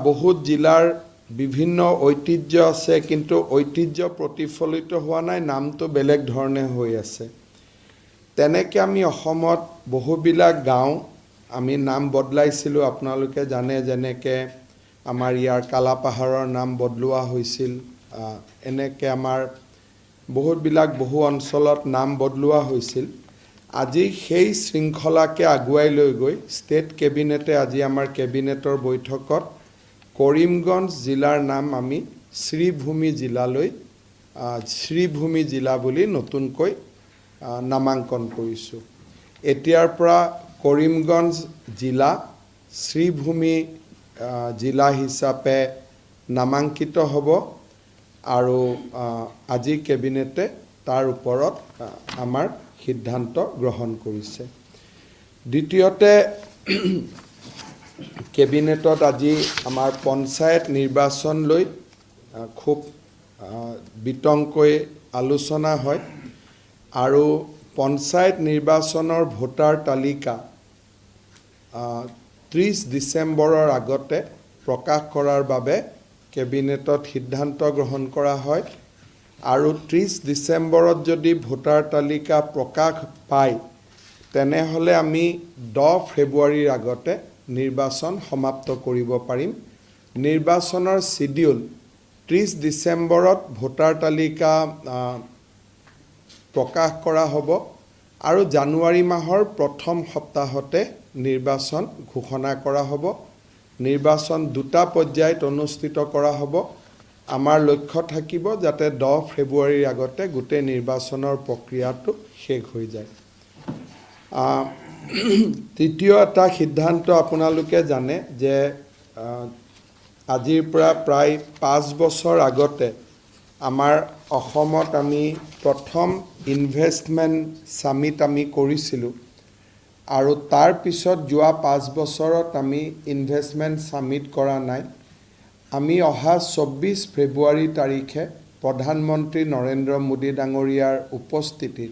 বহুত জিলাৰ বিভিন্ন ঐতিহ্য আছে, কিন্তু ঐতিহ্য প্ৰতিফলিত হোৱা নাই, নামটো বেলেগ ধৰণে হৈ আছে। তেনেকৈ আমি অসমত বহুবিলাক গাঁও আমি নাম বদলাইছিলোঁ, আপোনালোকে জানে, যেনেকৈ আমাৰ ইয়াৰ কালাপাহাৰৰ নাম বদলোৱা হৈছিল, এনেকৈ আমাৰ বহুতবিলাক বহু অঞ্চলত নাম বদলোৱা হৈছিল। আজি সেই শৃংখলাকে আগুৱাই লৈ গৈ ষ্টেট কেবিনেটে আজি আমাৰ কেবিনেটৰ বৈঠকত কৰিমগঞ্জ জিলাৰ নাম আমি শ্ৰীভূমি জিলালৈ শ্ৰীভূমি জিলা বুলি নতুনকৈ নামাংকন কৰিছোঁ। এতিয়াৰ পৰা কৰিমগঞ্জ জিলা শ্ৰীভূমি জিলা হিচাপে নামাংকিত হ'ব আৰু আজি কেবিনেটে তাৰ ওপৰত আমাৰ সিদ্ধান্ত গ্ৰহণ কৰিছে। দ্বিতীয়তে, কেবিনেটত আজি আমাৰ পঞ্চায়ত নিৰ্বাচন লৈ খুব বিতংকৈ আলোচনা হয় আৰু পঞ্চায়ত নিৰ্বাচনৰ ভোটাৰ তালিকা 30 ডিচেম্বৰৰ আগতে প্ৰকাশ কৰাৰ বাবে কেবিনেটত সিদ্ধান্ত গ্ৰহণ কৰা হয় আৰু 30 ডিচেম্বৰত যদি ভোটাৰ তালিকা প্ৰকাশ পায় তেনেহ'লে আমি 10 ফেব্ৰুৱাৰীৰ আগতে নিৰ্বাচন সমাপ্ত কৰিব পাৰিম। নিৰ্বাচনৰ শিডিউল 30 ডিচেম্বৰত ভোটাৰ তালিকা প্ৰকাশ কৰা হ'ব আৰু জানুৱাৰী মাহৰ প্ৰথম সপ্তাহতে নিৰ্বাচন ঘোষণা কৰা হ'ব। নিৰ্বাচন 2টা পৰ্যায়ত অনুষ্ঠিত কৰা হ'ব। আমাৰ লক্ষ্য থাকিব যাতে 10 ফেব্ৰুৱাৰীৰ আগতে গোটেই নিৰ্বাচনৰ প্ৰক্ৰিয়াটো শেষ হৈ যায়। তৃতীয় এটা সিদ্ধান্ত আপোনালোকে জানে যে আজিৰ পৰা প্ৰায় 5 বছৰ আগতে আমাৰ অসমত আমি প্ৰথম ইনভেষ্টমেণ্ট সামিট আমি কৰিছিলোঁ আৰু তাৰ পিছত যোৱা 5 বছৰত আমি ইনভেষ্টমেণ্ট সামিট কৰা নাই। আমি অহা 24 ফেব্ৰুৱাৰী তাৰিখে প্ৰধানমন্ত্ৰী নৰেন্দ্ৰ মোদী ডাঙৰীয়াৰ উপস্থিতিত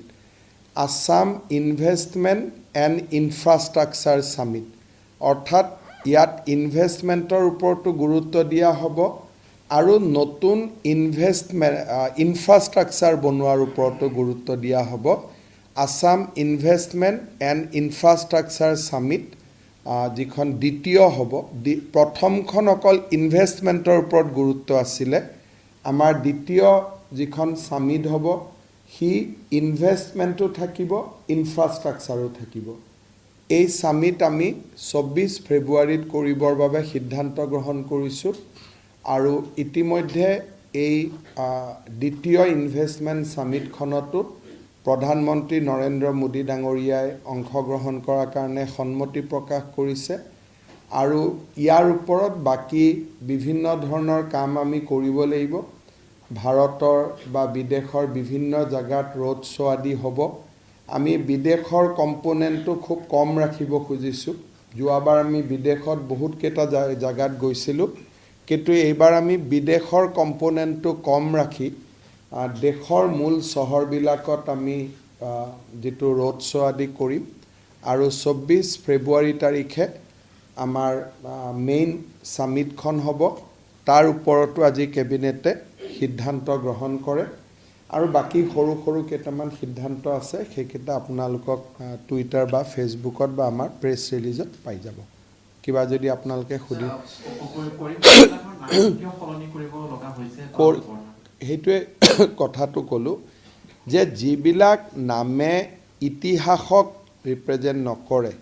Assam investment and infrastructure summit, অৰ্থাৎ ইয়াত ইনভেষ্টমেণ্টৰ ওপৰতো গুৰুত্ব দিয়া হ'ব আৰু নতুন ইনফ্ৰাষ্ট্ৰাকচাৰ বনোৱাৰ ওপৰতো গুৰুত্ব দিয়া হ'ব। Assam investment and infrastructure summit যিখন দ্বিতীয় হ'ব, প্ৰথমখন অকল ইনভেষ্টমেণ্টৰ ওপৰত গুৰুত্ব আছিলে, আমাৰ দ্বিতীয় যিখন সামিট হ'ব সি ইনভেষ্টমেণ্টো থাকিব, ইনফ্ৰাষ্ট্ৰাকচাৰো থাকিব। এই সামিট আমি 24 ফেব্ৰুৱাৰীত কৰিবৰ বাবে সিদ্ধান্ত গ্ৰহণ কৰিছোঁ আৰু ইতিমধ্যে এই দ্বিতীয় ইনভেষ্টমেণ্ট সামিটখনতো প্ৰধানমন্ত্ৰী নৰেন্দ্ৰ মোদী ডাঙৰীয়াই অংশগ্ৰহণ কৰাৰ কাৰণে সন্মতি প্ৰকাশ কৰিছে আৰু ইয়াৰ ওপৰত বাকী বিভিন্ন ধৰণৰ কাম আমি কৰিব লাগিব। ভাৰতৰ বা বিদেশৰ বিভিন্ন জাগাত ৰোড শ্ব' আদি হ'ব। আমি বিদেশৰ কম্পোনেণ্টটো খুব কম ৰাখিব খুজিছোঁ। যোৱাবাৰ আমি বিদেশত বহুতকেইটা জাগাত গৈছিলোঁ, কিন্তু এইবাৰ আমি বিদেশৰ কম্পোনেণ্টটো কম ৰাখি দেশৰ মূল চহৰবিলাকত আমি যিটো ৰোড শ্ব' আদি কৰিম আৰু 24 ফেব্ৰুৱাৰী তাৰিখে আমাৰ মেইন সামিটখন হ'ব। তাৰ ওপৰতো আজি কেবিনেটে সিদ্ধান্ত গ্ৰহণ কৰে আৰু বাকী সৰু সৰু কেইটামান সিদ্ধান্ত আছে, সেইকেইটা আপোনালোকক টুইটাৰ বা ফেচবুকত বা আমাৰ প্ৰেছ ৰিলিজত পাই যাব। কিবা যদি আপোনালোকে সেইটোৱে কথাটো ক'লোঁ যে যিবিলাক নামে ইতিহাসক ৰিপ্ৰেজেণ্ট নকৰে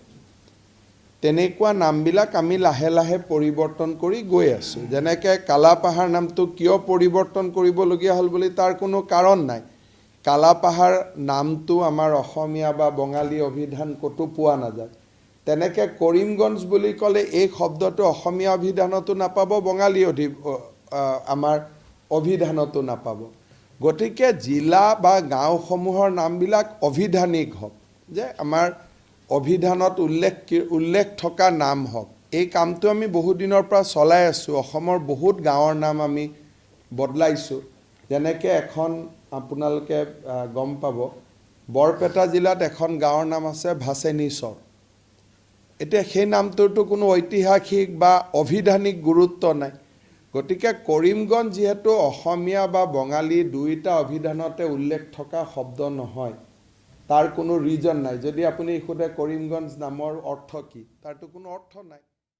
তেনেকুৱা নামবিলাক আমি লাহে লাহে পৰিৱৰ্তন কৰি গৈ আছোঁ। যেনেকৈ কালাপাহাৰ নামটো কিয় পৰিৱৰ্তন কৰিবলগীয়া হ'ল বুলি তাৰ কোনো কাৰণ নাই। কালাপাহাৰ নামটো আমাৰ অসমীয়া বা বঙালী অভিধান ক'তো পোৱা নাযায়। তেনেকৈ কৰিমগঞ্জ বুলি ক'লে এই শব্দটো অসমীয়া অভিধানতো নাপাব, বঙালী আমাৰ অভিধানতো নাপাব। গতিকে জিলা বা গাঁওসমূহৰ নামবিলাক অভিধানিক হওক, যে আমাৰ অভিধানত উল্লেখ থকা নাম হওক। এই কামটো আমি বহুদিনৰ পৰা চলাই আছোঁ। অসমৰ বহুত গাঁৱৰ নাম আমি বদলাইছোঁ। যেনেকৈ এখন আপোনালোকে গম পাব, বৰপেটা জিলাত এখন গাঁৱৰ নাম আছে ভাচেনিচৰ। এতিয়া সেই নামটোতো কোনো ঐতিহাসিক বা অভিধানিক গুৰুত্ব নাই গতিকে কৰিমগঞ্জ যিহেতু অসমীয়া বা বঙালী দুইটা অভিধানতে উল্লেখ থকা শব্দ নহয় তাৰ কোনো ৰিজন নাই যদি আপুনি সোধে কৰিমগঞ্জ নামৰ অৰ্থ কি তাৰতো কোনো অৰ্থ নাই